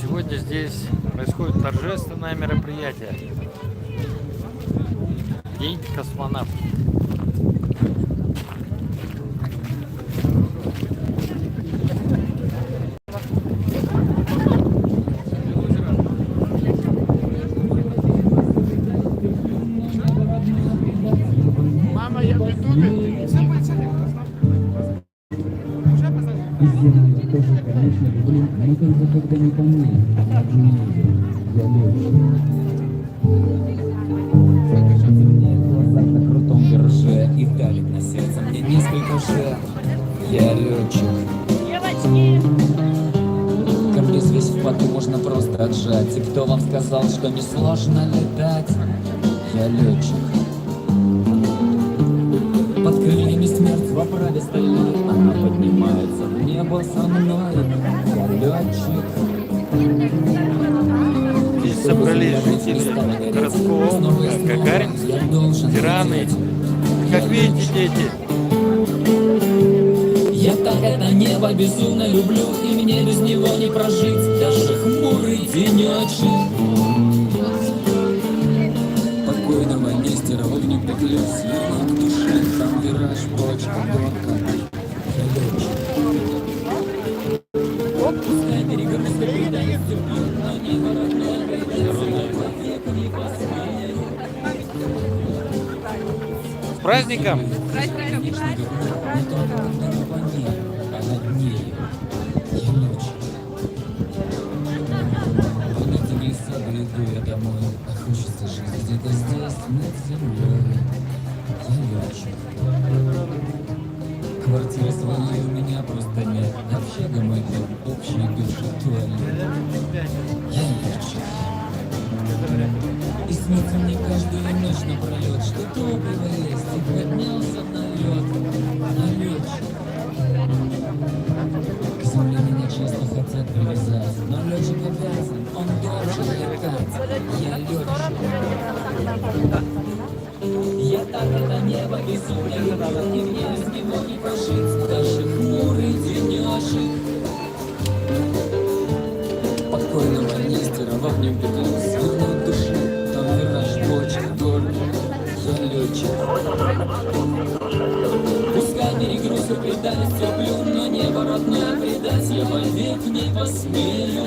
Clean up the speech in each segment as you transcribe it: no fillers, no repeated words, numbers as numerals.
Сегодня здесь происходит торжественное мероприятие. День космонавтов. Мама, я в ютубе. Все пацаны. Уже позвонили? Я тоже, конечно, люблю, но только когда не по мне, а по мне. Я глаза на крутом вираже и далек на сердце мне несколько же. Я летчик. Девочки! Комбез весь в поту можно просто отжать. И кто вам сказал, что не сложно летать? Я летчик. Под крыльями смерть в оправе стальной, она поднимается в небо со мной. Я летчик. Здесь собрались жители городского округа Гагарин, ветераны. Как видите, дети, Я так это небо безумно люблю, и мне без него не прожить даже хмурый денечек. Покойного Нестерова в нем петлю, свернул к душе, там вираж, бочка, горка. Я летчик. Пускай берега русской предания терплю, но небо родное придется век не посмею. с праздником! Не только когда не по ней, а над нею. Я летчик. Полетели сады, иду я домой, а хочется жить где-то здесь, над землей. Я летчик. Квартиры своей у меня просто нет, общага мой дом, общий душа туалет. Я летчик. И снится мне каждую ночь напролет, что топливо есть, и поднялся на лед. Я летчик. К земле меня часто хотят привязать, но летчик обязан, он должен летать. Я летчик. Я так это небо безумно люблю, и мне без него не прожить даже хмурый денечек. Покойного Нестерова в нем петлю, свернул души, там вираж, бочка, горка. Я летчик. Пускай берег русской предались терплю, но небо родное предать я вовек не посмею.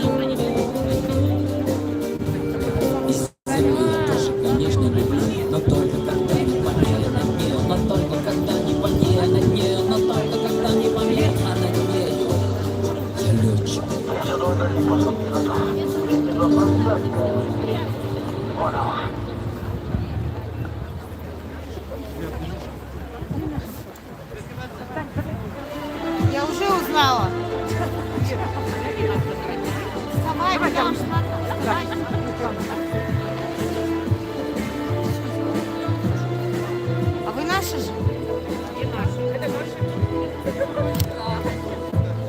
И землю я тоже, конечно, люблю, но только когда не по ней, а над нею, но только когда не по ней, а над нею, но только когда не по ней, а над нею. Я летчик. Я уже узнала. Давай, пойдем. А вы наши же? Не наши. Это наши.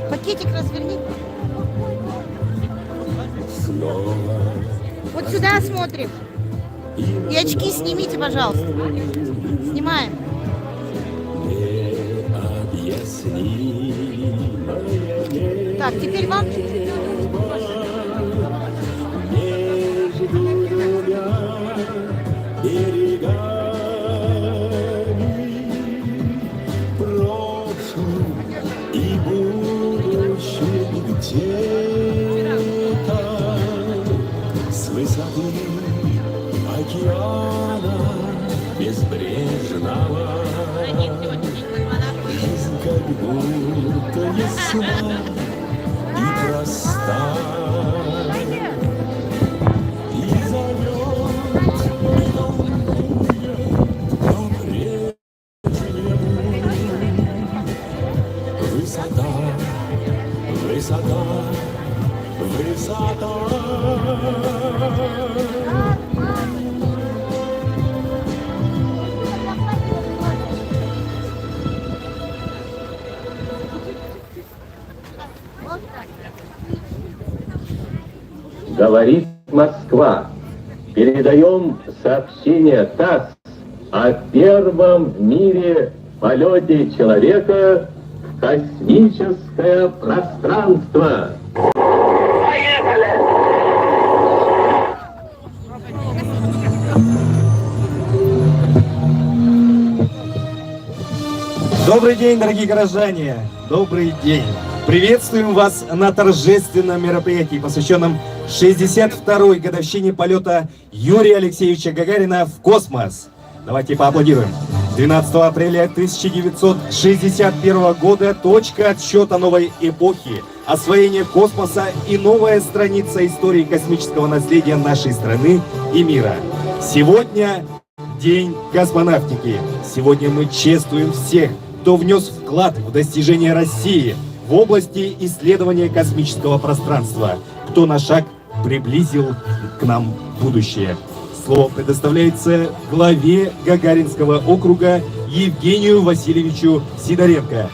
Пакетик разверни. Вот сюда смотрим. И очки снимите, пожалуйста. Снимаем. Так, теперь вам. И будущим где-то с высоты океана безбрежного жизнь как будто ясна и проста. И зовет, и волнует, но прежнему высота, высота, высота. Говорит Москва. Передаем сообщение ТАСС о первом в мире полете человека в космическое пространство. Поехали! Добрый день, дорогие горожане! Добрый день! Приветствуем вас на торжественном мероприятии, посвященном 62-й годовщине полета Юрия Алексеевича Гагарина в космос. Давайте поаплодируем. 12 апреля 1961 года точка отсчета новой эпохи, освоение космоса и новая страница истории космического наследия нашей страны и мира. Сегодня День космонавтики. Сегодня мы чествуем всех, кто внес вклад в достижение России в области исследования космического пространства, кто на шаг приблизил к нам будущее. Слово предоставляется главе Гагаринского округа Евгению Васильевичу Сидоренко.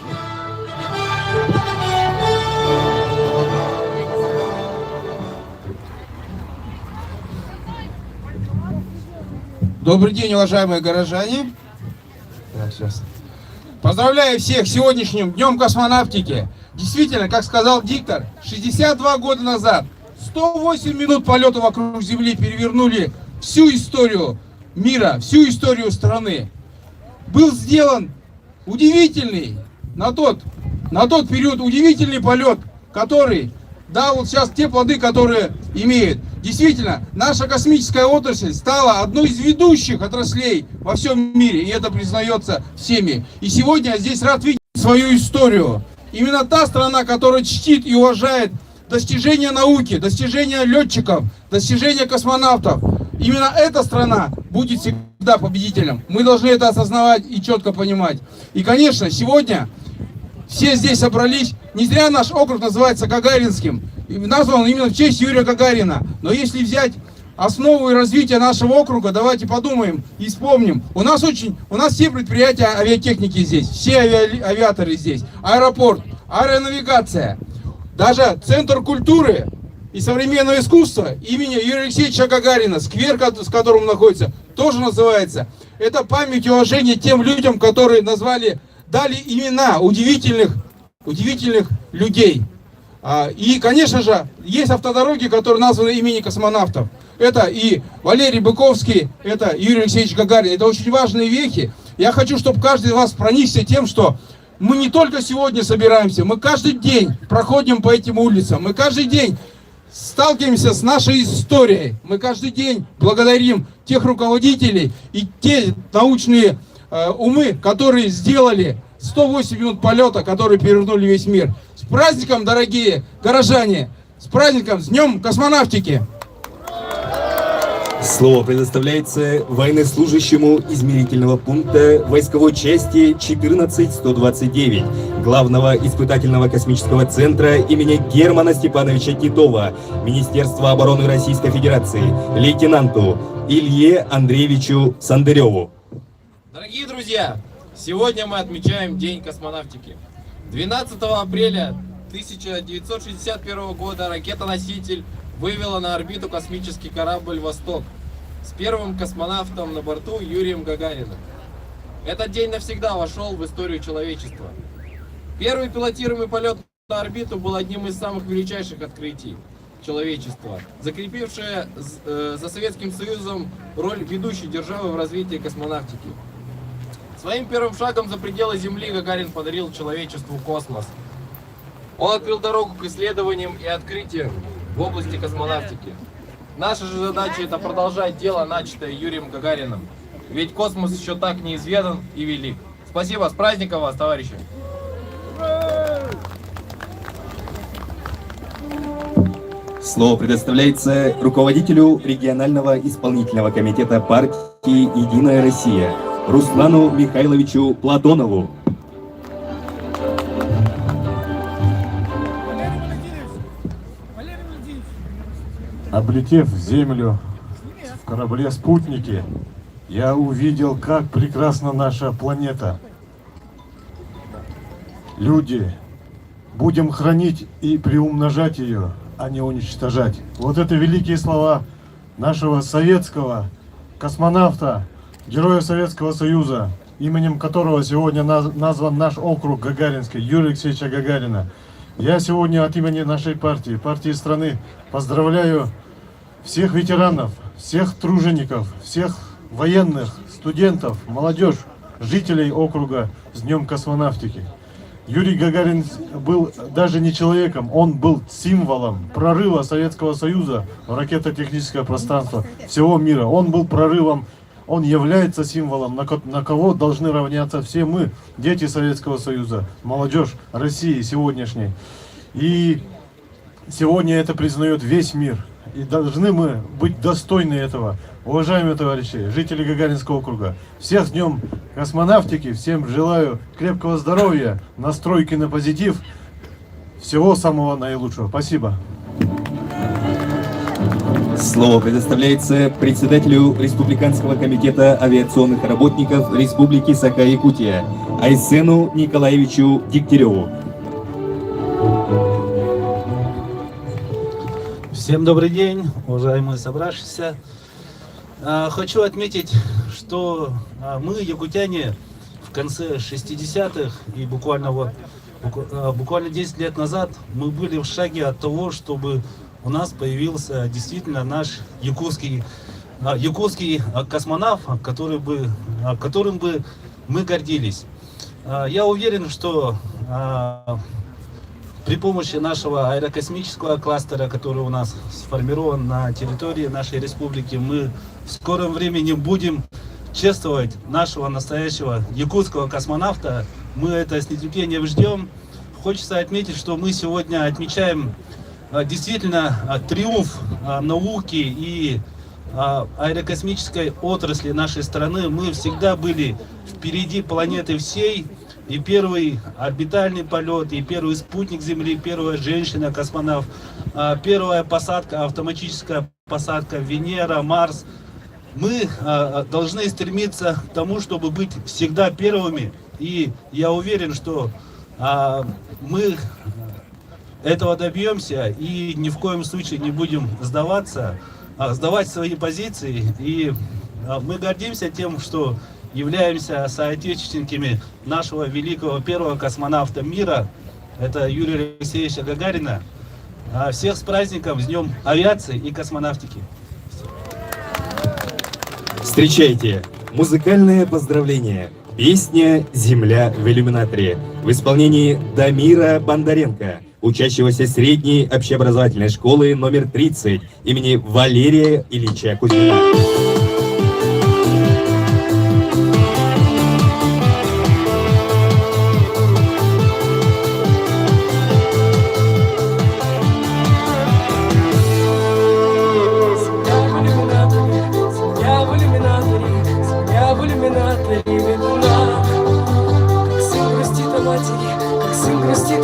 Добрый день, уважаемые горожане. Поздравляю всех с сегодняшним Днем космонавтики. Действительно, как сказал диктор, 62 года назад 108 минут полета вокруг Земли перевернули всю историю мира, всю историю страны. Был сделан удивительный, на тот период удивительный полет, который дал вот сейчас те плоды, которые имеет. Действительно, наша космическая отрасль стала одной из ведущих отраслей во всем мире, и это признается всеми. И сегодня я здесь рад видеть свою историю. Именно та страна, которая чтит и уважает достижения науки, достижения летчиков, достижения космонавтов. Именно эта страна будет всегда победителем. Мы должны это осознавать и четко понимать. И, конечно, сегодня все здесь собрались. Не зря наш округ называется Гагаринским. И назван именно в честь Юрия Гагарина. Но если взять основу и развитие нашего округа, давайте подумаем и вспомним. У нас все предприятия авиатехники здесь, все авиаторы здесь. Аэропорт, аэронавигация, даже Центр культуры и современного искусства имени Юрия Алексеевича Гагарина, сквер, с которым он находится, тоже называется. Это память и уважение тем людям, которые дали имена удивительных людей. И, конечно же, есть автодороги, которые названы именем космонавтов. Это и Валерий Быковский, это Юрий Алексеевич Гагарин. Это очень важные вехи. Я хочу, чтобы каждый из вас проникся тем, что мы не только сегодня собираемся, мы каждый день проходим по этим улицам, мы каждый день сталкиваемся с нашей историей, мы каждый день благодарим тех руководителей и те научные умы, которые сделали 108 минут полета, которые перевернули весь мир. С праздником, дорогие горожане! С праздником, с Днем космонавтики! Слово предоставляется военнослужащему измерительного пункта войсковой части 14129, главного испытательного космического центра имени Германа Степановича Титова, Министерства обороны Российской Федерации, лейтенанту Илье Андреевичу Сандыреву. Дорогие друзья, сегодня мы отмечаем День космонавтики. 12 апреля 1961 года ракета-носитель вывела на орбиту космический корабль «Восток» с первым космонавтом на борту Юрием Гагариным. Этот день навсегда вошел в историю человечества. Первый пилотируемый полет на орбиту был одним из самых величайших открытий человечества, закрепившее за Советским Союзом роль ведущей державы в развитии космонавтики. Своим первым шагом за пределы Земли Гагарин подарил человечеству космос. Он открыл дорогу к исследованиям и открытиям в области космонавтики. Наша же задача — это продолжать дело, начатое Юрием Гагариным. Ведь космос еще так неизведан и велик. Спасибо, с праздником вас, товарищи! Слово предоставляется руководителю регионального исполнительного комитета партии «Единая Россия» Руслану Михайловичу Платонову. Облетев Землю в корабле-спутнике, я увидел, как прекрасна наша планета. Люди, будем хранить и приумножать ее, а не уничтожать. Вот это великие слова нашего советского космонавта, героя Советского Союза, именем которого сегодня назван наш округ Гагаринский, Юрия Алексеевича Гагарина. Я сегодня от имени нашей партии страны, поздравляю всех ветеранов, всех тружеников, всех военных, студентов, молодежь жителей округа с Днем космонавтики. Юрий Гагарин был даже не человеком, он был символом прорыва Советского Союза в ракетотехническое пространство всего мира. Он был прорывом, он является символом, на кого должны равняться все мы, дети Советского Союза, молодежь России сегодняшней. И сегодня это признает весь мир. И должны мы быть достойны этого. Уважаемые товарищи, жители Гагаринского округа, всех с Днем космонавтики, всем желаю крепкого здоровья, настройки на позитив, всего самого наилучшего. Спасибо. Слово предоставляется председателю Республиканского комитета авиационных работников Республики Саха-Якутия Айсену Николаевичу Дегтяреву. Всем добрый день, уважаемые собравшиеся. Хочу отметить, что мы, якутяне, в конце 60-х и буквально 10 лет назад мы были в шаге от того, чтобы у нас появился действительно наш якутский космонавт, которым бы мы гордились. Я уверен, что при помощи нашего аэрокосмического кластера, который у нас сформирован на территории нашей республики, мы в скором времени будем чествовать нашего настоящего якутского космонавта. Мы это с нетерпением ждем. Хочется отметить, что мы сегодня отмечаем действительно триумф науки и аэрокосмической отрасли нашей страны. Мы всегда были впереди планеты всей. И первый орбитальный полет, и первый спутник Земли, первая женщина-космонавт, первая посадка, автоматическая посадка Венера, Марс. Мы должны стремиться к тому, чтобы быть всегда первыми. И я уверен, что мы этого добьемся и ни в коем случае не будем сдавать свои позиции. И мы гордимся тем, что являемся соотечественниками нашего великого первого космонавта мира, это Юрия Алексеевича Гагарина. Всех с праздником, с Днем авиации и космонавтики. Встречайте, музыкальное поздравление, песня «Земля в иллюминаторе» в исполнении Дамира Бондаренко, учащегося средней общеобразовательной школы номер 30 имени Валерия Ильича Кузьмина.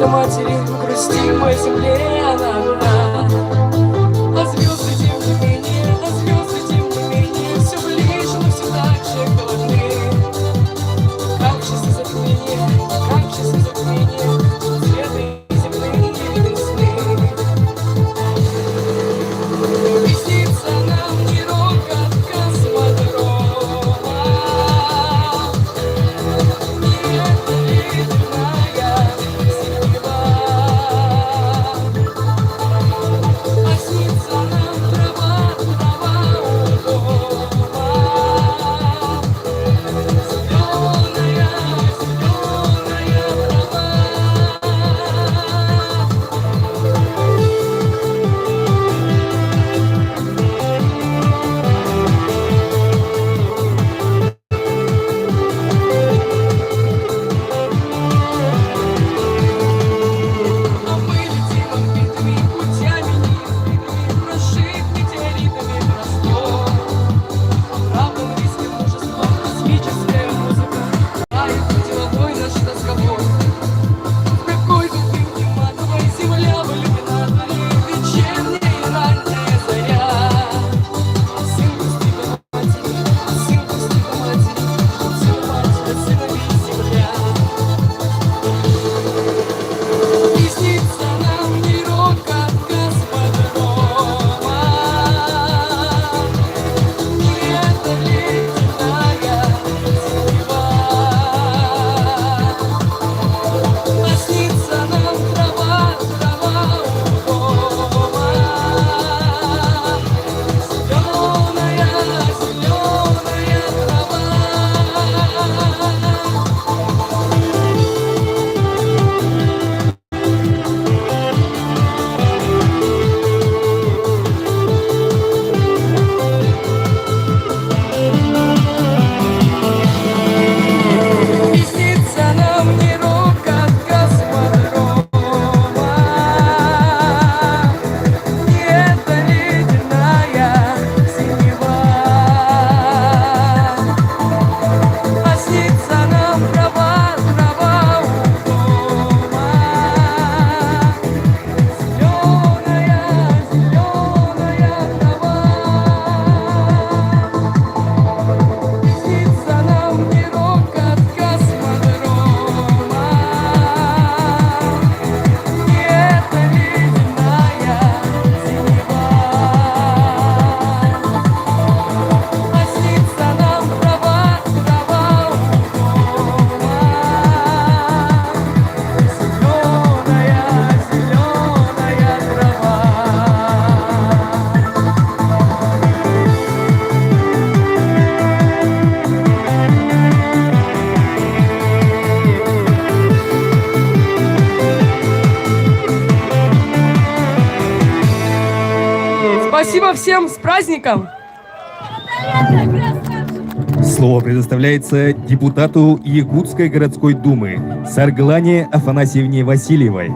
Матери, грустимой земле она одна. А звезды тем не менее, Спасибо всем, с праздником! Слово предоставляется депутату Якутской городской думы Сарглане Афанасьевне Васильевой.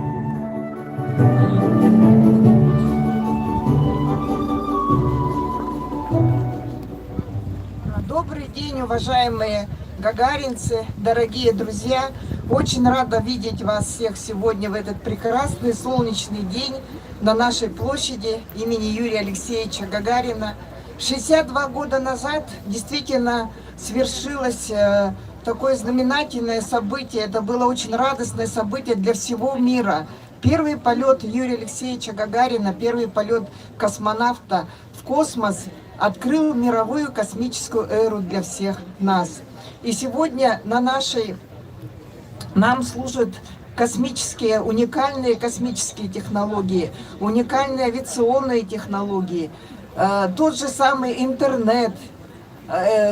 Добрый день, уважаемые гагаринцы, дорогие друзья. Очень рада видеть вас всех сегодня в этот прекрасный солнечный день на нашей площади имени Юрия Алексеевича Гагарина. 62 года назад действительно свершилось такое знаменательное событие. Это было очень радостное событие для всего мира. Первый полет Юрия Алексеевича Гагарина, первый полет космонавта в космос открыл мировую космическую эру для всех нас. И сегодня нам служат космические, уникальные космические технологии, уникальные авиационные технологии, тот же самый интернет,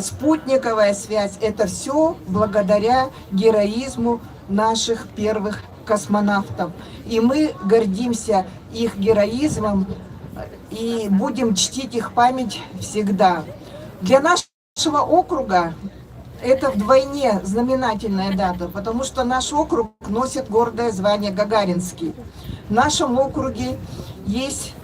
спутниковая связь. Это все благодаря героизму наших первых космонавтов. И мы гордимся их героизмом и будем чтить их память всегда. Для нашего округа это вдвойне знаменательная дата, потому что наш округ носит гордое звание Гагаринский. В нашем округе есть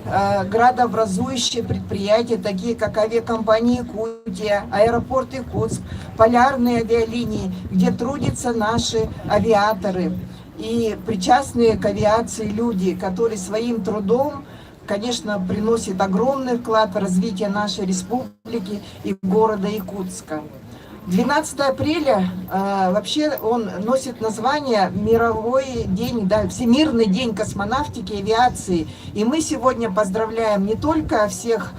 градообразующие предприятия, такие как авиакомпания Якутия, аэропорт Якутск, полярные авиалинии, где трудятся наши авиаторы и причастные к авиации люди, которые своим трудом, конечно, приносят огромный вклад в развитие нашей республики и города Якутска. 12 апреля вообще он носит название Мировой день, да, Всемирный день космонавтики и авиации. И мы сегодня поздравляем не только всех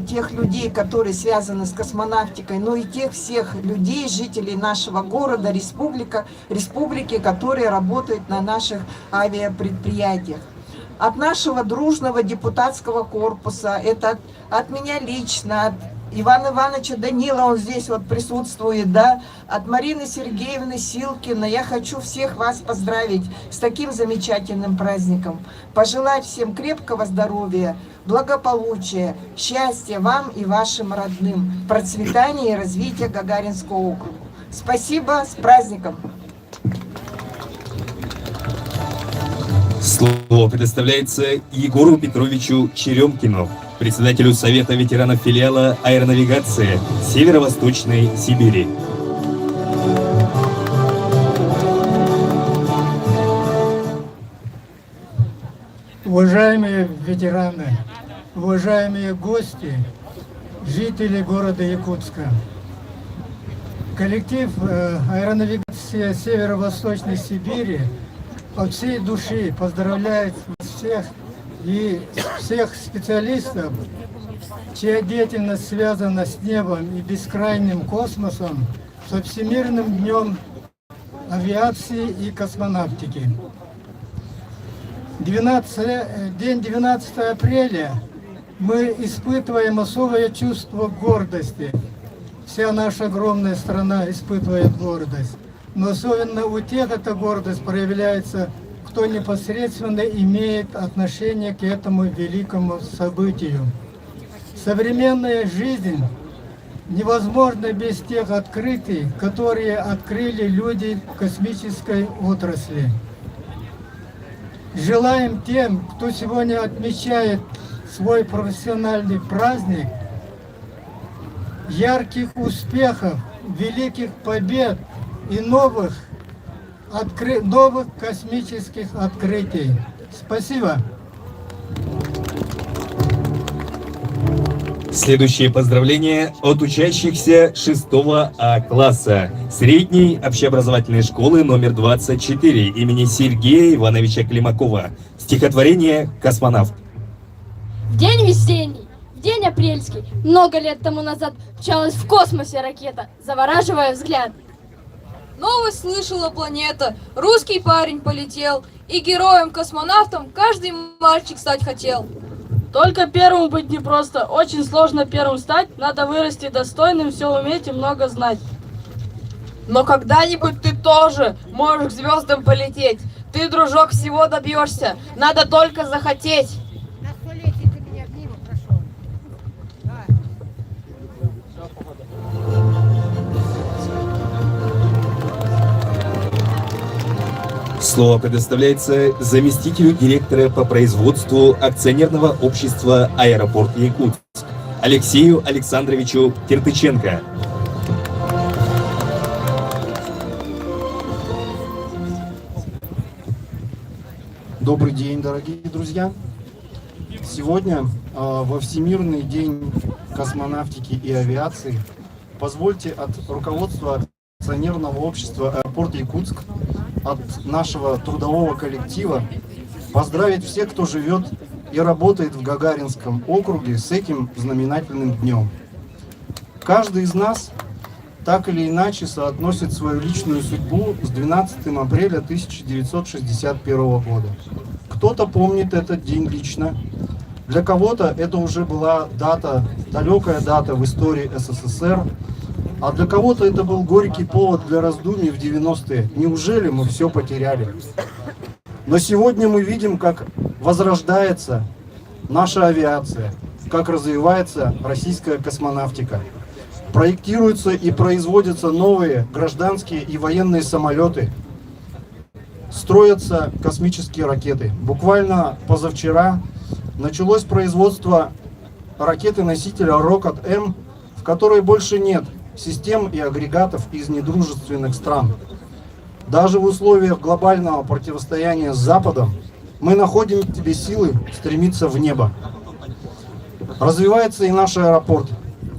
тех людей, которые связаны с космонавтикой, но и тех всех людей, жителей нашего города, республики, которые работают на наших авиапредприятиях. От нашего дружного депутатского корпуса, это от меня лично, от Ивана Ивановича Данила, он здесь вот присутствует, да, от Марины Сергеевны Силкина. Я хочу всех вас поздравить с таким замечательным праздником. Пожелать всем крепкого здоровья, благополучия, счастья вам и вашим родным, процветания и развития Гагаринского округа. Спасибо, с праздником! Слово предоставляется Егору Петровичу Черемкину, председателю Совета ветеранов филиала аэронавигации Северо-Восточной Сибири. Уважаемые ветераны, уважаемые гости, жители города Якутска, коллектив аэронавигации Северо-Восточной Сибири от всей души поздравляет всех и всех специалистов, чья деятельность связана с небом и бескрайним космосом, со Всемирным днем авиации и космонавтики. День 12 апреля мы испытываем особое чувство гордости. Вся наша огромная страна испытывает гордость. Но особенно у тех эта гордость проявляется, кто непосредственно имеет отношение к этому великому событию. Современная жизнь невозможна без тех открытий, которые открыли люди в космической отрасли. Желаем тем, кто сегодня отмечает свой профессиональный праздник, ярких успехов, великих побед и новых космических открытий. Спасибо. Следующее поздравление от учащихся 6 А класса средней общеобразовательной школы номер 24 имени Сергея Ивановича Климакова. Стихотворение «Космонавт». В день весенний, в день апрельский, много лет тому назад мчалась в космосе ракета, завораживая взгляд. Новость слышала планета, русский парень полетел, и героем-космонавтом каждый мальчик стать хотел. Только первым быть непросто, очень сложно первым стать, надо вырасти достойным, все уметь и много знать. Но когда-нибудь ты тоже можешь к звездам полететь. Ты, дружок, всего добьешься, надо только захотеть. Слово предоставляется заместителю директора по производству акционерного общества «Аэропорт Якутск» Алексею Александровичу Киртыченко. Добрый день, дорогие друзья! Сегодня, во Всемирный день космонавтики и авиации, позвольте от руководства акционерного общества «Аэропорт Якутск», от нашего трудового коллектива поздравить всех, кто живет и работает в Гагаринском округе с этим знаменательным днем. Каждый из нас так или иначе соотносит свою личную судьбу с 12 апреля 1961 года. Кто-то помнит этот день лично, для кого-то это уже была дата, далекая дата в истории СССР, а для кого-то это был горький повод для раздумий в 90-е. Неужели мы все потеряли? Но сегодня мы видим, как возрождается наша авиация, как развивается российская космонавтика. Проектируются и производятся новые гражданские и военные самолеты. Строятся космические ракеты. Буквально позавчера началось производство ракеты-носителя «Рокет-М», в которой больше нет систем и агрегатов из недружественных стран. Даже в условиях глобального противостояния с Западом мы находим в себе силы стремиться в небо. Развивается и наш аэропорт.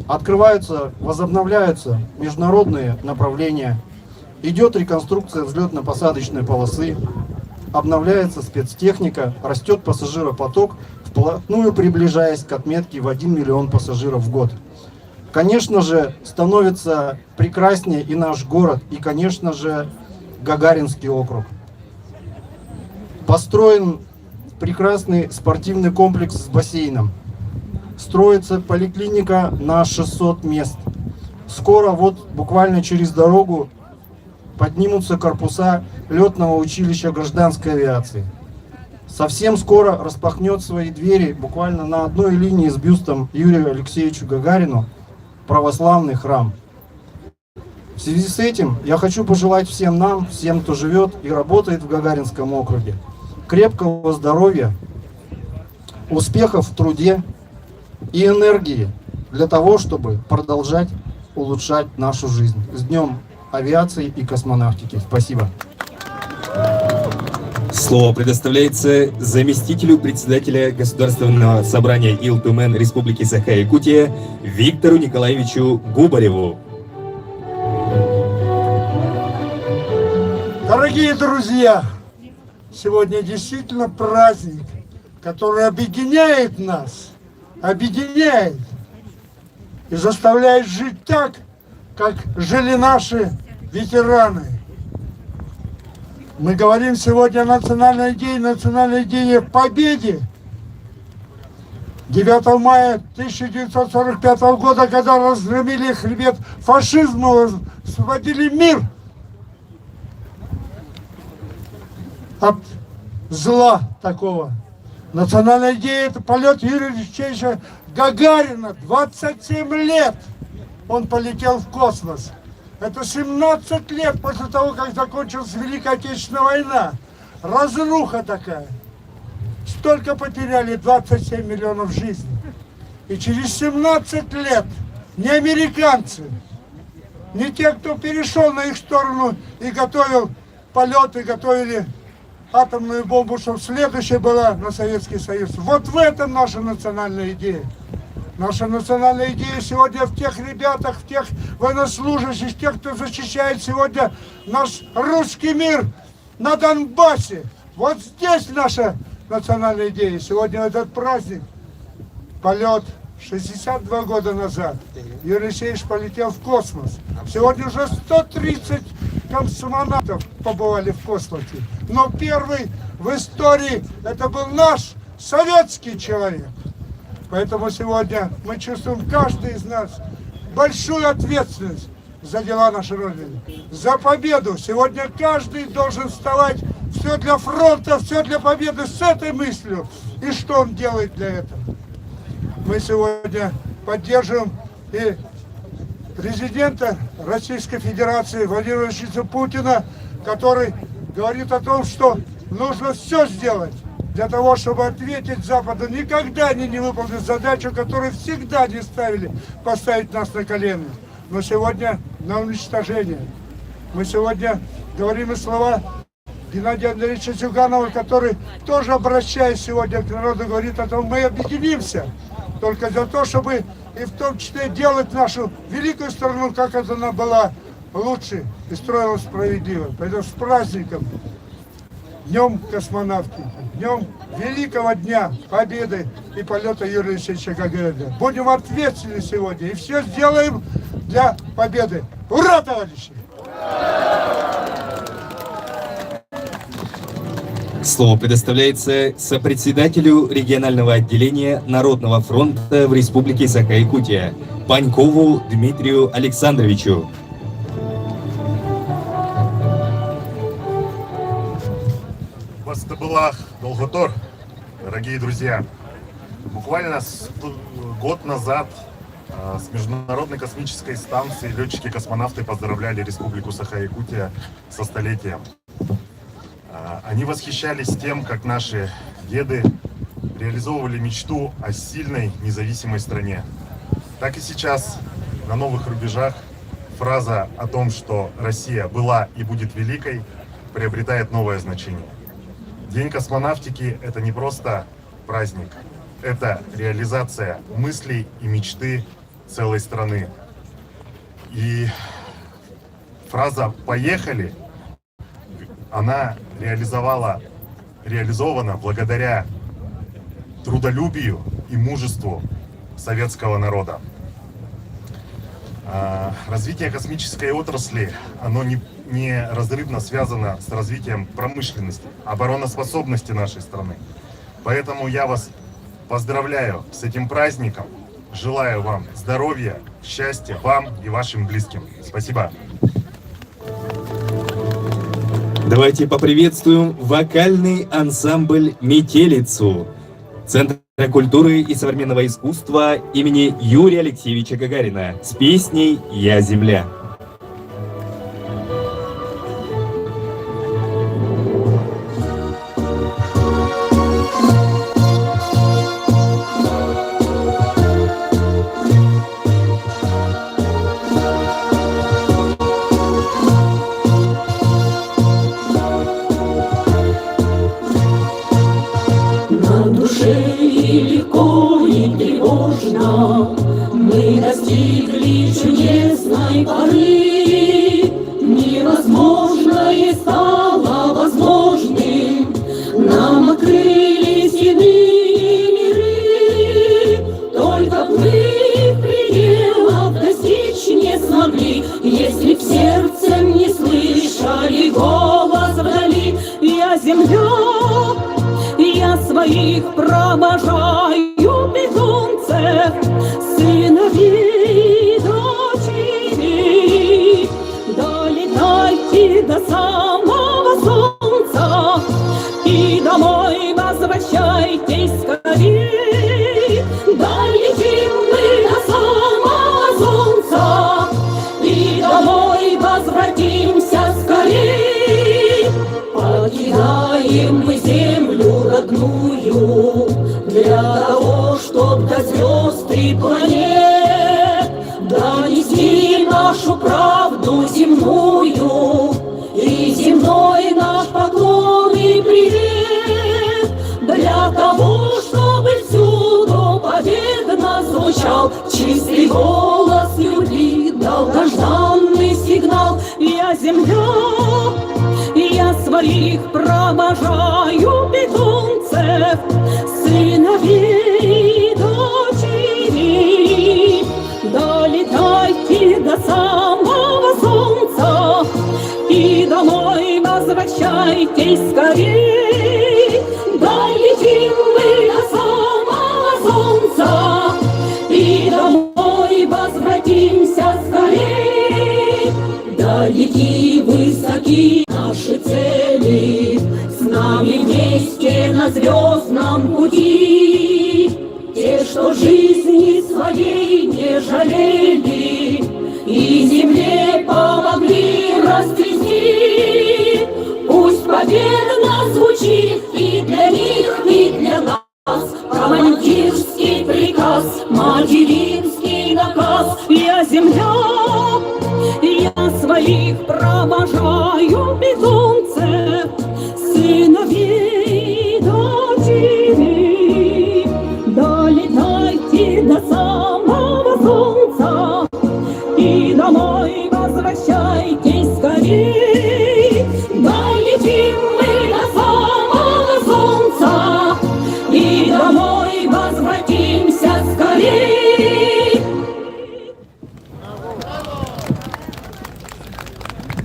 Открываются, возобновляются международные направления. Идет реконструкция взлетно-посадочной полосы. Обновляется спецтехника. Растет пассажиропоток, вплотную приближаясь к отметке в 1 миллион пассажиров в год. Конечно же, становится прекраснее и наш город, и, конечно же, Гагаринский округ. Построен прекрасный спортивный комплекс с бассейном. Строится поликлиника на 600 мест. Скоро, вот буквально через дорогу, поднимутся корпуса летного училища гражданской авиации. Совсем скоро распахнет свои двери, буквально на одной линии с бюстом Юрию Алексеевичу Гагарину, православный храм. В связи с этим я хочу пожелать всем нам, всем, кто живет и работает в Гагаринском округе, крепкого здоровья, успехов в труде и энергии для того, чтобы продолжать улучшать нашу жизнь. С Днем авиации и космонавтики. Спасибо. Слово предоставляется заместителю председателя Государственного собрания ИЛ-Тумен Республики Саха-Якутия Виктору Николаевичу Губареву. Дорогие друзья, сегодня действительно праздник, который объединяет нас, объединяет и заставляет жить так, как жили наши ветераны. Мы говорим сегодня о национальной идее победе. 9 мая 1945 года, когда разгромили хребет фашизма, освободили мир от зла такого. Национальная идея — это полет Юрия Алексеевича Гагарина. 27 лет он полетел в космос. Это 17 лет после того, как закончилась Великая Отечественная война. Разруха такая. Столько потеряли, 27 миллионов жизней. И через 17 лет не американцы, не те, кто перешел на их сторону и готовил полеты, готовили атомную бомбу, чтобы следующая была на Советский Союз. Вот в этом наша национальная идея. Наша национальная идея сегодня в тех ребятах, в тех военнослужащих, тех, кто защищает сегодня наш русский мир на Донбассе. Вот здесь наша национальная идея. Сегодня этот праздник, полет 62 года назад. Юрий Алексеевич полетел в космос. Сегодня уже 130 космонавтов побывали в космосе. Но первый в истории это был наш советский человек. Поэтому сегодня мы чувствуем, каждый из нас, большую ответственность за дела нашей Родины, за победу. Сегодня каждый должен вставать, все для фронта, все для победы, с этой мыслью. И что он делает для этого? Мы сегодня поддерживаем и президента Российской Федерации Владимира Владимировича Путина, который говорит о том, что нужно все сделать для того, чтобы ответить Западу. Никогда они не выполнят задачу, которую всегда не ставили, поставить нас на колено. Но сегодня на уничтожение. Мы сегодня говорим и слова Геннадия Андреевича Зюганова, который тоже, обращаясь сегодня к народу, говорит о том, мы объединимся только для того, чтобы и в том числе делать нашу великую страну, как это она была лучше и строилась справедливо. Поэтому с праздником, Днем космонавтики, Днем великого дня победы и полета Юрия Алексеевича Гагарина. Будем ответственны сегодня и все сделаем для победы. Ура, товарищи! Слово предоставляется сопредседателю регионального отделения Народного фронта в Республике Саха-Якутия Панькову Дмитрию Александровичу. Бастабылах, Долготор, дорогие друзья, буквально год назад с Международной космической станции летчики-космонавты поздравляли Республику Саха-Якутия со столетием. Они восхищались тем, как наши деды реализовывали мечту о сильной независимой стране. Так и сейчас на новых рубежах фраза о том, что Россия была и будет великой, приобретает новое значение. День космонавтики – это не просто праздник, это реализация мыслей и мечты целой страны. И фраза «поехали» она реализована благодаря трудолюбию и мужеству советского народа. Развитие космической отрасли, оно неразрывно связано с развитием промышленности, обороноспособности нашей страны. Поэтому я вас поздравляю с этим праздником, желаю вам здоровья, счастья вам и вашим близким. Спасибо. Давайте поприветствуем вокальный ансамбль «Метелицу» Центра культуры и современного искусства имени Юрия Алексеевича Гагарина с песней «Я земля». Мы достигли чудесной поры, невозможное стало возможным, нам открылись иные миры, только мы пределов достичь не смогли, если б сердцем не слышали голос вдали. Я земля, я своих провожаю бегунцев, сыновей, дочерей, долетайте до самого солнца и домой возвращайтесь скорей. Долетим мы до самого солнца и домой возвратимся скорей. Покидаем мы землю родную для того, чтоб до звезд и планет донести нашу правду земную и земной наш поклон и привет. Для того, чтобы всюду победно звучал чистый голос любви, долгожданный сигнал. Я земля, я своих провожаю бегунцев, сыновей, дочерей, долетайте до самого солнца и домой возвращайтесь скорей. Долетим мы до самого солнца и домой возвратимся скорей. Далеки, высоки наши цели, с нами вместе на звездном пути. Те, что жизни своей не жалели и земле помогли расцвести, пусть прозвучит и для них, и для нас командирский приказ, материнский наказ. Я земля, я своих провожаю питомцев, сыновей, дочерей. Долетайте до самого солнца и домой возвращайтесь скорей. Долетим мы до самого солнца и домой возвратимся скорей.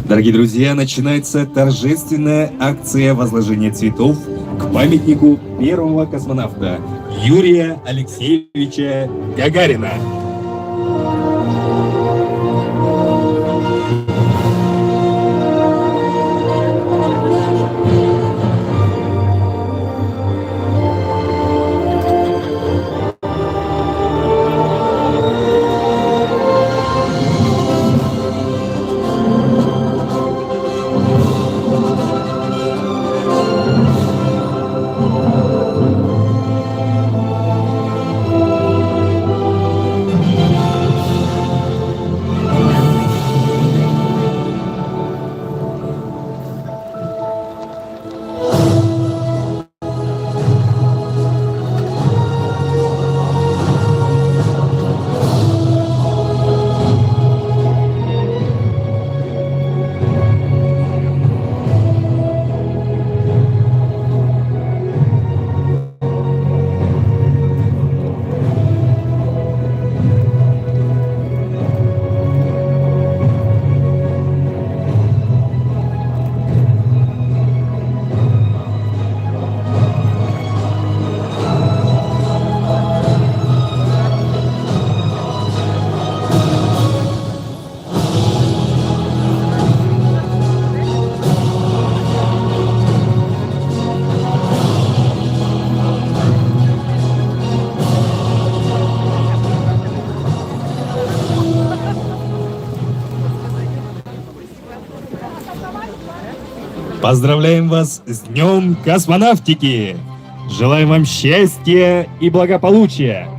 Дорогие друзья, начинается торжественная акция возложения цветов к памятнику первого космонавта Юрия Алексеевича Гагарина. Поздравляем вас с Днем космонавтики! Желаем вам счастья и благополучия!